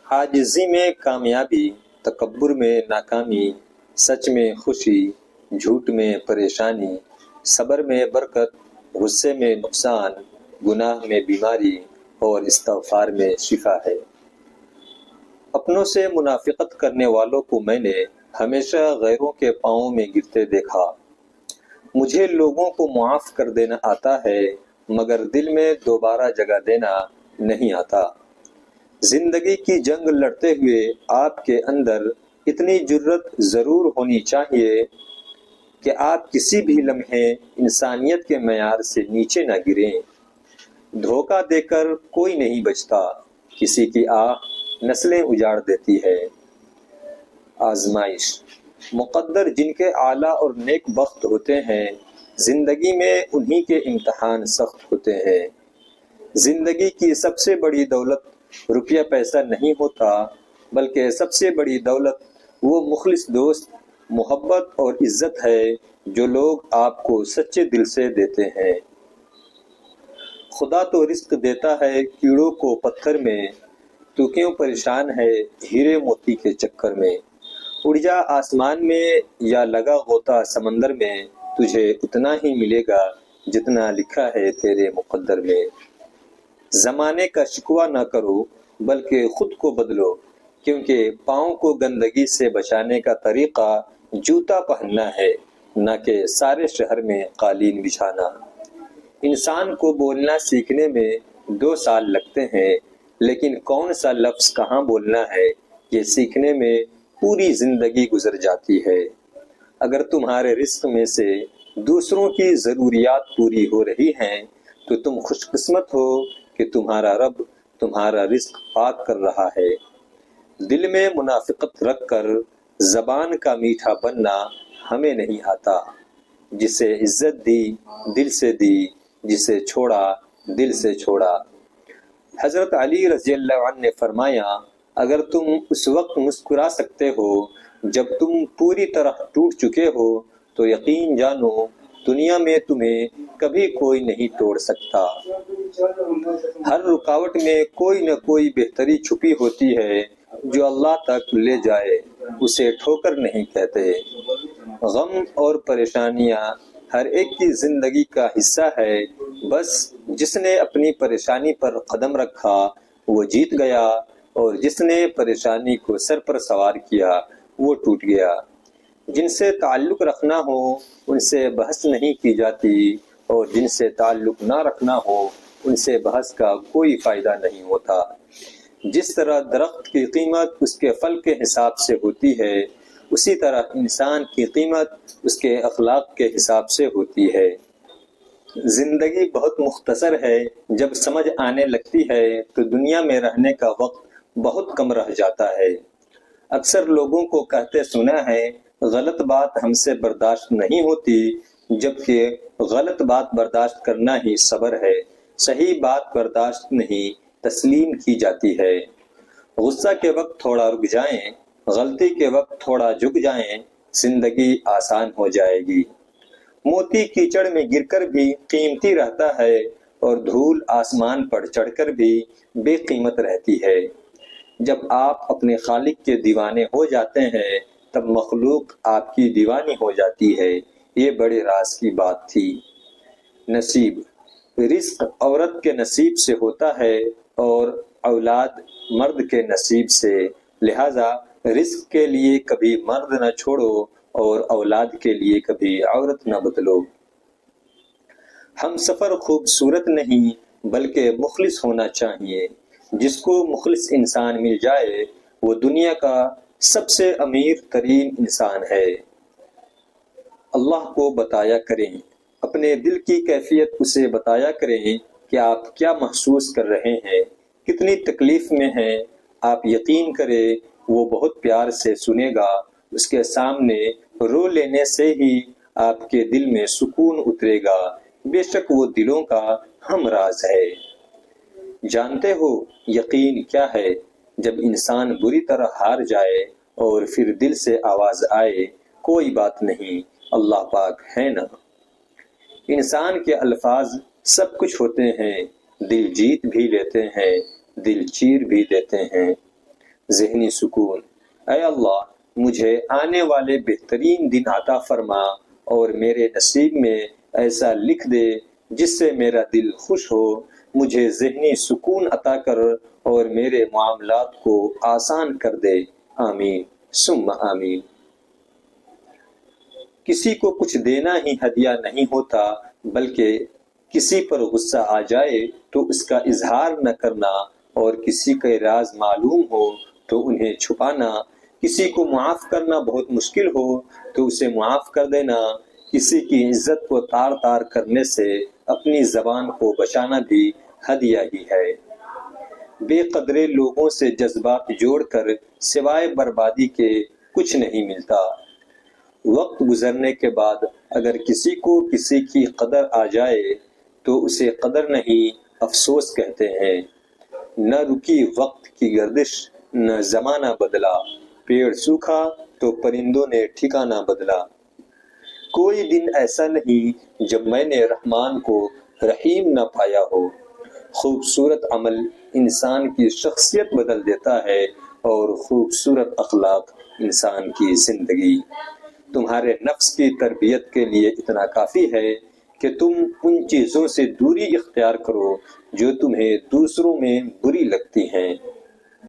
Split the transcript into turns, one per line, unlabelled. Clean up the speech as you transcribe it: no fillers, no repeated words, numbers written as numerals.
عاجزی میں کامیابی، تکبر میں ناکامی، سچ میں خوشی، جھوٹ میں پریشانی، صبر میں برکت، غصے میں نقصان، گناہ میں بیماری اور استغفار میں شفا ہے۔ اپنوں سے منافقت کرنے والوں کو میں نے ہمیشہ غیروں کے پاؤں میں گرتے دیکھا۔ مجھے لوگوں کو معاف کر دینا آتا ہے، مگر دل میں دوبارہ جگہ دینا نہیں آتا۔ زندگی کی جنگ لڑتے ہوئے آپ کے اندر اتنی جرت ضرور ہونی چاہیے کہ آپ کسی بھی لمحے انسانیت کے معیار سے نیچے نہ گریں۔ دھوکہ دے کر کوئی نہیں بچتا، کسی کی آہ نسلیں اجاڑ دیتی ہے۔ آزمائش، مقدر جن کے اعلیٰ اور نیک بخت ہوتے ہیں، زندگی میں انہی کے امتحان سخت ہوتے ہیں۔ زندگی کی سب سے بڑی دولت روپیہ پیسہ نہیں ہوتا، بلکہ سب سے بڑی دولت وہ مخلص دوست، محبت اور عزت ہے جو لوگ آپ کو سچے دل سے دیتے ہیں۔ خدا تو رزق دیتا ہے کیڑوں کو پتھر میں، تو کیوں پریشان ہے ہیرے موتی کے چکر میں۔ اڑ جا آسمان میں یا لگا غوطہ سمندر میں، تجھے اتنا ہی ملے گا جتنا لکھا ہے تیرے مقدر میں۔ زمانے کا شکوہ نہ کرو بلکہ خود کو بدلو، کیونکہ پاؤں کو گندگی سے بچانے کا طریقہ جوتا پہننا ہے، نہ کہ سارے شہر میں قالین بچھانا۔ انسان کو بولنا سیکھنے میں 2 سال لگتے ہیں، لیکن کون سا لفظ کہاں بولنا ہے یہ سیکھنے میں پوری زندگی گزر جاتی ہے۔ اگر تمہارے رزق میں سے دوسروں کی ضروریات پوری ہو رہی ہیں تو تم خوش قسمت ہو کہ تمہارا رب تمہارا رزق پاک کر رہا ہے۔ دل میں منافقت رکھ کر زبان کا میٹھا بننا ہمیں نہیں آتا۔ جسے عزت دی دل سے دی، جسے چھوڑا دل سے چھوڑا۔ حضرت علی رضی اللہ عنہ نے فرمایا، اگر تم اس وقت مسکرا سکتے ہو جب تم پوری طرح ٹوٹ چکے ہو تو یقین جانو دنیا میں تمہیں کبھی کوئی نہیں توڑ سکتا۔ ہر رکاوٹ میں کوئی نہ کوئی بہتری چھپی ہوتی ہے جو اللہ تک لے جائے، اسے ٹھوکر نہیں کہتے۔ غم اور پریشانیاں ہر ایک کی زندگی کا حصہ ہے، بس جس نے اپنی پریشانی پر قدم رکھا وہ جیت گیا، اور جس نے پریشانی کو سر پر سوار کیا وہ ٹوٹ گیا۔ جن سے تعلق رکھنا ہو ان سے بحث نہیں کی جاتی، اور جن سے تعلق نہ رکھنا ہو ان سے بحث کا کوئی فائدہ نہیں ہوتا۔ جس طرح درخت کی قیمت اس کے پھل کے حساب سے ہوتی ہے، اسی طرح انسان کی قیمت اس کے اخلاق کے حساب سے ہوتی ہے۔ زندگی بہت مختصر ہے، جب سمجھ آنے لگتی ہے تو دنیا میں رہنے کا وقت بہت کم رہ جاتا ہے۔ اکثر لوگوں کو کہتے سنا ہے، غلط بات ہم سے برداشت نہیں ہوتی، جبکہ غلط بات برداشت کرنا ہی صبر ہے۔ صحیح بات برداشت نہیں، تسلیم کی جاتی ہے۔ غصہ کے وقت تھوڑا رک جائیں، غلطی کے وقت تھوڑا جھک جائیں، زندگی آسان ہو جائے گی۔ موتی کیچڑ میں گر کر بھی قیمتی رہتا ہے، اور دھول آسمان پر چڑھ کر بھی بے قیمت رہتی ہے۔ جب آپ اپنے خالق کے دیوانے ہو جاتے ہیں تب مخلوق آپ کی دیوانی ہو جاتی ہے۔ یہ بڑے راز کی بات تھی۔ نصیب، رزق عورت کے نصیب سے ہوتا ہے اور اولاد مرد کے نصیب سے، لہذا رزق کے لیے کبھی مرد نہ چھوڑو اور اولاد کے لیے کبھی عورت نہ بدلو۔ ہم سفر خوبصورت نہیں بلکہ مخلص ہونا چاہیے۔ جس کو مخلص انسان مل جائے وہ دنیا کا سب سے امیر ترین انسان ہے۔ اللہ کو بتایا کریں، اپنے دل کی کیفیت اسے بتایا کریں کہ آپ کیا محسوس کر رہے ہیں، کتنی تکلیف میں ہیں۔ آپ یقین کریں وہ بہت پیار سے سنے گا۔ اس کے سامنے رو لینے سے ہی آپ کے دل میں سکون اترے گا۔ بے شک وہ دلوں کا ہم راز ہے۔ جانتے ہو یقین کیا ہے؟ جب انسان بری طرح ہار جائے اور پھر دل سے آواز آئے، کوئی بات نہیں، اللہ پاک ہے نا۔ انسان کے الفاظ سب کچھ ہوتے ہیں، دل جیت بھی لیتے ہیں، دل چیر بھی دیتے ہیں۔ ذہنی سکون۔ اے اللہ مجھے آنے والے بہترین دن عطا فرما اور میرے نصیب میں ایسا لکھ دے جس سے میرا دل خوش ہو، مجھے ذہنی سکون عطا کر اور میرے معاملات کو آسان کر دے، آمین ثم آمین۔ کسی کو کچھ دینا ہی ہدیہ نہیں ہوتا، بلکہ کسی پر غصہ آ جائے تو اس کا اظہار نہ کرنا اور کسی کے راز معلوم ہو تو انہیں چھپانا، کسی کو معاف کرنا بہت مشکل ہو تو اسے معاف کر دینا، کسی کی عزت کو تار تار کرنے سے اپنی زبان کو بچانا بھی ہدیہ ہی ہے۔ بے قدرے لوگوں سے جذبات جوڑ کر سوائے بربادی کے کچھ نہیں ملتا۔ وقت گزرنے کے بعد اگر کسی کو کسی کی قدر آ جائے تو اسے قدر نہیں افسوس کہتے ہیں۔ نہ رکی وقت کی گردش، نہ زمانہ بدلا، پیڑ سوکھا تو پرندوں نے ٹھکانہ بدلا۔ کوئی دن ایسا نہیں جب میں نے رحمان کو رحیم نہ پایا ہو۔ خوبصورت عمل انسان کی شخصیت بدل دیتا ہے اور خوبصورت اخلاق انسان کی زندگی۔ تمہارے نفس کی تربیت کے لیے اتنا کافی ہے کہ تم ان چیزوں سے دوری اختیار کرو جو تمہیں دوسروں میں بری لگتی ہیں۔